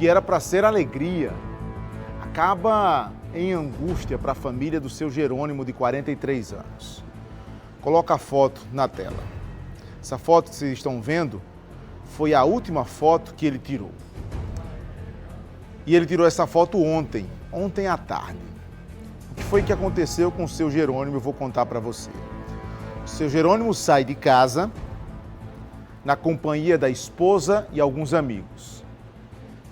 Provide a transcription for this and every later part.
que era para ser alegria, acaba em angústia para a família do seu Jerônimo, de 43 anos. Coloca a foto na tela. Essa foto que vocês estão vendo foi a última foto que ele tirou. E ele tirou essa foto ontem à tarde. O que foi que aconteceu com o seu Jerônimo, eu vou contar para você. O seu Jerônimo sai de casa na companhia da esposa e alguns amigos.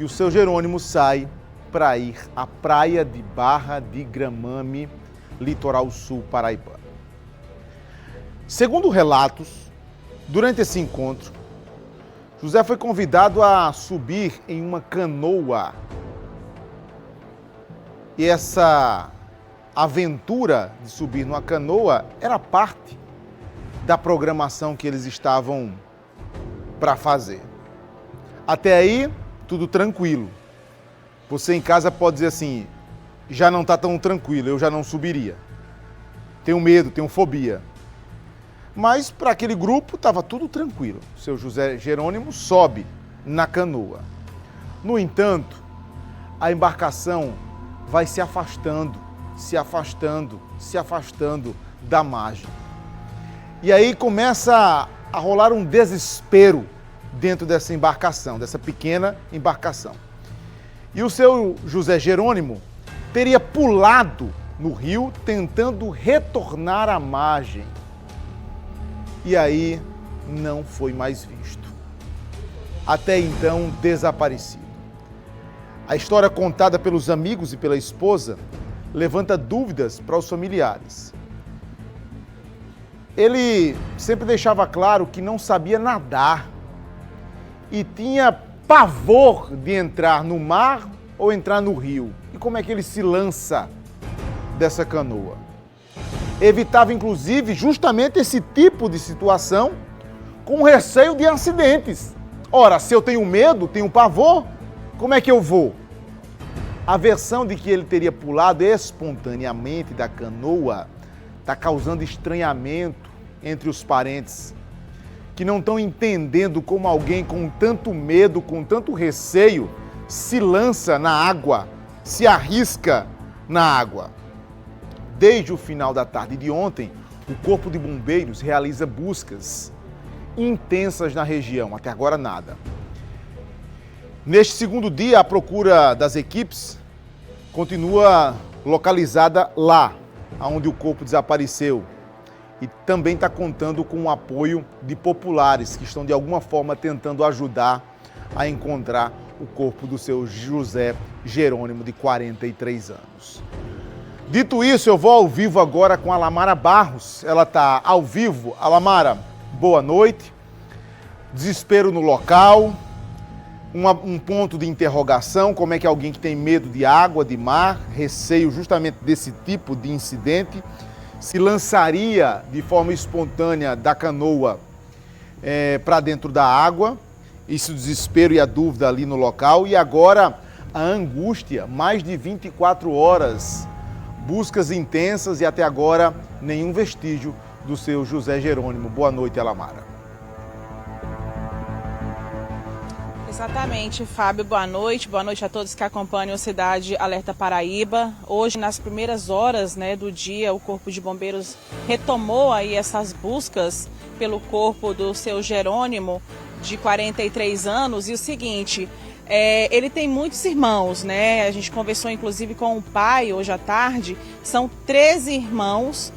E o seu Jerônimo sai para ir à praia de Barra de Gramame, litoral sul paraibano. Segundo relatos, durante esse encontro, José foi convidado a subir em uma canoa. E essa aventura de subir numa canoa era parte da programação que eles estavam para fazer. Até aí, tudo tranquilo. Você em casa pode dizer assim, já não está tão tranquilo, eu já não subiria. Tenho medo, tenho fobia. Mas para aquele grupo estava tudo tranquilo. Seu José Jerônimo sobe na canoa. No entanto, a embarcação vai se afastando da margem. E aí começa a rolar um desespero dentro dessa embarcação, dessa pequena embarcação. E o seu José Jerônimo teria pulado no rio tentando retornar à margem. E aí não foi mais visto. Até então desaparecido. A história contada pelos amigos e pela esposa levanta dúvidas para os familiares. Ele sempre deixava claro que não sabia nadar e tinha pavor de entrar no mar ou entrar no rio. E como é que ele se lança dessa canoa? Evitava, inclusive, justamente esse tipo de situação com receio de acidentes. Ora, se eu tenho medo, tenho pavor, como é que eu vou? A versão de que ele teria pulado espontaneamente da canoa está causando estranhamento entre os parentes, que não estão entendendo como alguém com tanto medo, com tanto receio, se lança na água, se arrisca na água. Desde o final da tarde de ontem, o Corpo de Bombeiros realiza buscas intensas na região, até agora nada. Neste segundo dia, a procura das equipes continua localizada lá, onde o corpo desapareceu. E também está contando com o apoio de populares que estão de alguma forma tentando ajudar a encontrar o corpo do seu José Jerônimo, de 43 anos. Dito isso, eu vou ao vivo agora com a Lamara Barros. Ela está ao vivo. Lamara, boa noite. Desespero no local, um ponto de interrogação, como é que alguém que tem medo de água, de mar, receio justamente desse tipo de incidente, se lançaria de forma espontânea da canoa para dentro da água. Isso, o desespero e a dúvida ali no local. E agora a angústia, mais de 24 horas, buscas intensas e até agora nenhum vestígio do seu José Jerônimo. Boa noite, Lamara. Exatamente, Fábio, boa noite a todos que acompanham o Cidade Alerta Paraíba. Hoje, nas primeiras horas do dia, o Corpo de Bombeiros retomou aí essas buscas pelo corpo do seu Jerônimo, de 43 anos, e o seguinte, ele tem muitos irmãos, a gente conversou inclusive com o pai hoje à tarde, são 13 irmãos,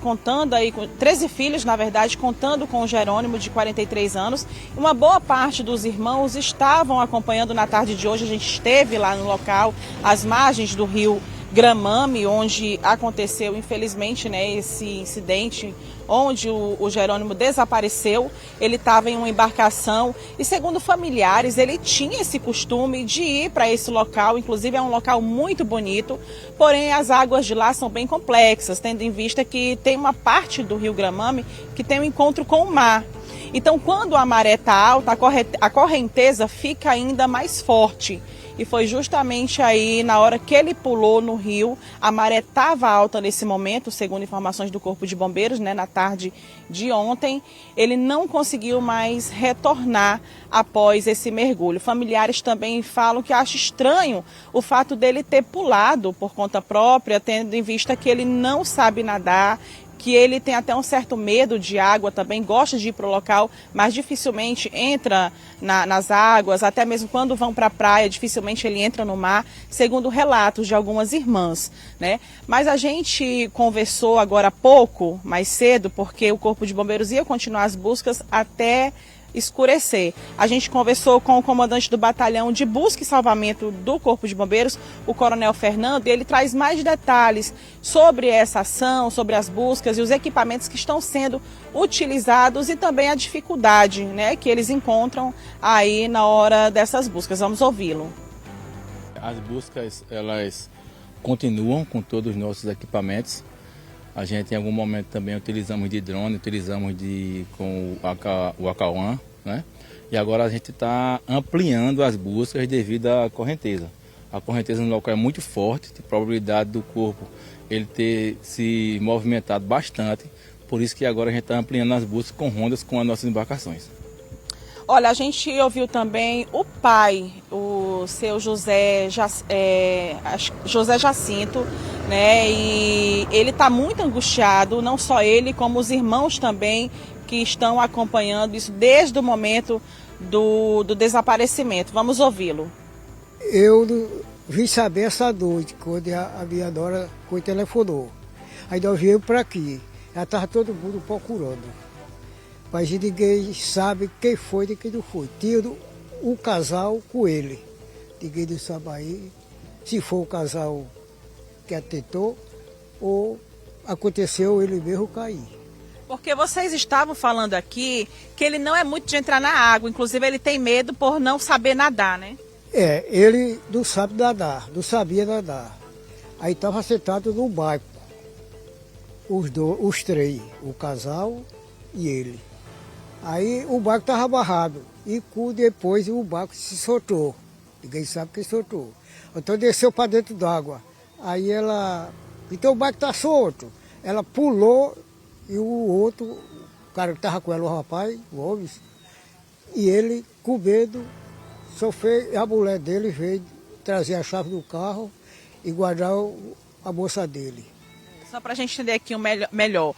contando aí, 13 filhos, na verdade, contando com o Jerônimo, de 43 anos. Uma boa parte dos irmãos estavam acompanhando na tarde de hoje. A gente esteve lá no local, às margens do rio Gramame, onde aconteceu, infelizmente, esse incidente, onde o Jerônimo desapareceu. Ele estava em uma embarcação e, segundo familiares, ele tinha esse costume de ir para esse local. Inclusive, é um local muito bonito, porém as águas de lá são bem complexas, tendo em vista que tem uma parte do rio Gramame que tem um encontro com o mar. Então, quando a maré está alta, a correnteza fica ainda mais forte. E foi justamente aí, na hora que ele pulou no rio, a maré estava alta nesse momento, segundo informações do Corpo de Bombeiros, né, na tarde de ontem. Ele não conseguiu mais retornar após esse mergulho. Familiares também falam que acham estranho o fato dele ter pulado por conta própria, tendo em vista que ele não sabe nadar, que ele tem até um certo medo de água também, gosta de ir para o local, mas dificilmente entra nas águas, até mesmo quando vão para a praia, dificilmente ele entra no mar, segundo relatos de algumas irmãs, né? Mas a gente conversou agora há pouco, mais cedo, porque o Corpo de Bombeiros ia continuar as buscas até escurecer. A gente conversou com o comandante do batalhão de busca e salvamento do Corpo de Bombeiros, o Coronel Fernando, e ele traz mais detalhes sobre essa ação, sobre as buscas e os equipamentos que estão sendo utilizados e também a dificuldade, né, que eles encontram aí na hora dessas buscas. Vamos ouvi-lo. As buscas, elas continuam com todos os nossos equipamentos. A gente em algum momento também utilizamos de drone, utilizamos com o AK-1, né? E agora a gente está ampliando as buscas devido à correnteza. A correnteza no local é muito forte, tem probabilidade do corpo ele ter se movimentado bastante, por isso que agora a gente está ampliando as buscas com rondas com as nossas embarcações. Olha, a gente ouviu também o pai, o seu José Jacinto, né? E ele está muito angustiado, não só ele, como os irmãos também que estão acompanhando isso desde o momento do desaparecimento. Vamos ouvi-lo. Eu vim saber essa noite, quando a minha nora telefonou. Aí nós viemos para aqui, já estava todo mundo procurando. Mas ninguém sabe quem foi e quem não foi. Tinha um casal com ele. Ninguém não sabe aí se foi o casal que atentou ou aconteceu ele mesmo cair. Porque vocês estavam falando aqui que ele não é muito de entrar na água, inclusive ele tem medo por não saber nadar, né? Ele não sabe nadar, não sabia nadar. Aí estava sentado no barco, os três, o casal e ele. Aí o barco estava amarrado e depois o barco se soltou. Ninguém sabe quem soltou. Então desceu para dentro d'água. Aí então o barco está solto. Ela pulou e o outro, o cara que estava com ela, o rapaz, o homem, e ele com medo, sofreu, a mulher dele veio trazer a chave do carro e guardar a bolsa dele. Só para a gente entender aqui melhor.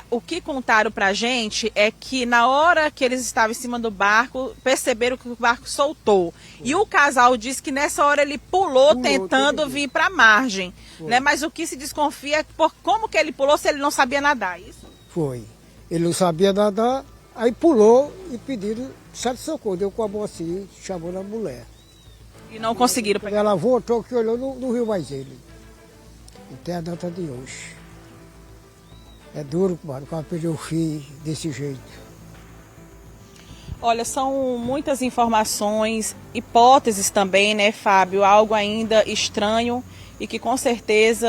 O que contaram para a gente é que na hora que eles estavam em cima do barco, perceberam que o barco soltou. E o casal disse que nessa hora ele pulou tentando vir para a margem. Né? Mas o que se desconfia é por como que ele pulou se ele não sabia nadar, isso? Foi. Ele não sabia nadar, aí pulou e pediram certo socorro. Deu com a mão assim, chamando a mulher. E não conseguiram pegar. Ela voltou que olhou, não viu mais ele. Até a data de hoje. É duro, mano, quando perdeu o filho desse jeito. Olha, são muitas informações, hipóteses também, né, Fábio? Algo ainda estranho e que com certeza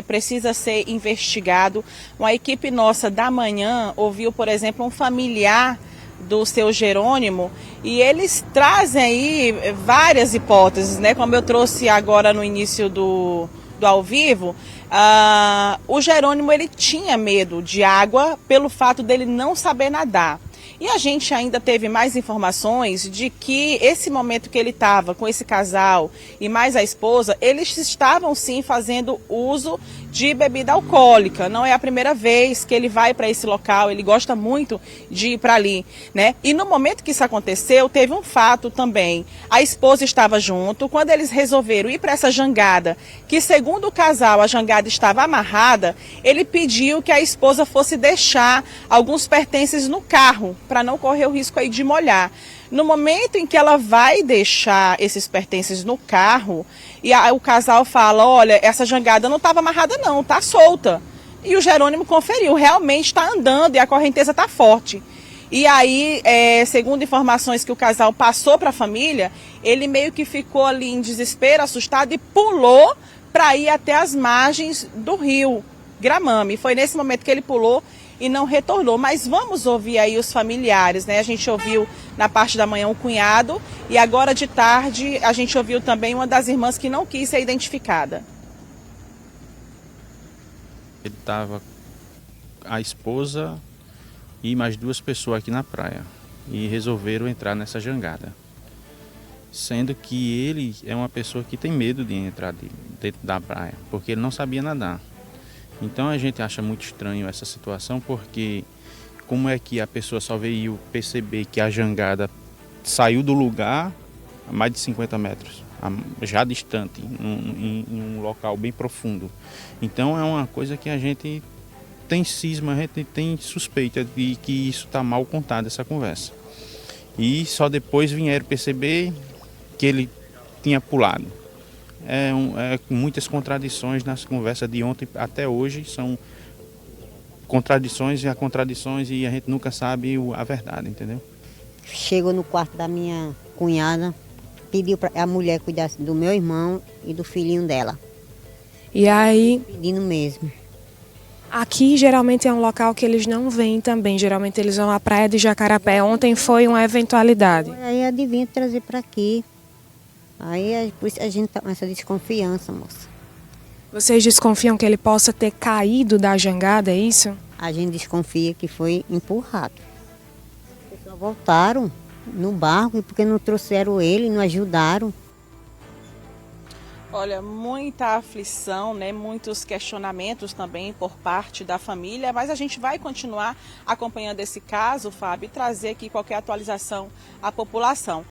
precisa ser investigado. Uma equipe nossa da manhã ouviu, por exemplo, um familiar do seu Jerônimo e eles trazem aí várias hipóteses, né? Como eu trouxe agora no início do ao vivo, o Jerônimo ele tinha medo de água pelo fato dele não saber nadar. E a gente ainda teve mais informações de que esse momento que ele estava com esse casal e mais a esposa, eles estavam sim fazendo uso de bebida alcoólica. Não é a primeira vez que ele vai para esse local, ele gosta muito de ir para ali, né? E no momento que isso aconteceu, teve um fato também. A esposa estava junto, quando eles resolveram ir para essa jangada, que segundo o casal a jangada estava amarrada, ele pediu que a esposa fosse deixar alguns pertences no carro, para não correr o risco aí de molhar. No momento em que ela vai deixar esses pertences no carro, e o casal fala, olha, essa jangada não estava amarrada não, está solta. E o Jerônimo conferiu, realmente está andando e a correnteza está forte. E aí, segundo informações que o casal passou para a família, ele meio que ficou ali em desespero, assustado e pulou para ir até as margens do rio Gramame. Foi nesse momento que ele pulou e não retornou. Mas vamos ouvir aí os familiares, né? A gente ouviu na parte da manhã o cunhado e agora de tarde a gente ouviu também uma das irmãs que não quis ser identificada. Ele estava a esposa e mais 2 pessoas aqui na praia e resolveram entrar nessa jangada. Sendo que ele é uma pessoa que tem medo de entrar dentro da praia, porque ele não sabia nadar. Então a gente acha muito estranho essa situação, porque como é que a pessoa só veio perceber que a jangada saiu do lugar a mais de 50 metros, já distante, em um local bem profundo. Então é uma coisa que a gente tem cisma, a gente tem suspeita de que isso está mal contado, essa conversa. E só depois vieram perceber que ele tinha pulado. Muitas contradições nas conversas de ontem até hoje, são contradições e contradições e a gente nunca sabe a verdade, entendeu? Chegou no quarto da minha cunhada, pediu para a mulher cuidar do meu irmão e do filhinho dela. E aí... Pedindo mesmo. Aqui geralmente é um local que eles não vêm também, geralmente eles vão à praia de Jacarapé. Ontem foi uma eventualidade. Aí adivinha trazer para aqui. Aí por isso a gente tá com essa desconfiança, moça. Vocês desconfiam que ele possa ter caído da jangada, é isso? A gente desconfia que foi empurrado. As pessoas voltaram no barco porque não trouxeram ele, não ajudaram. Olha, muita aflição, né? Muitos questionamentos também por parte da família, mas a gente vai continuar acompanhando esse caso, Fábio, e trazer aqui qualquer atualização à população.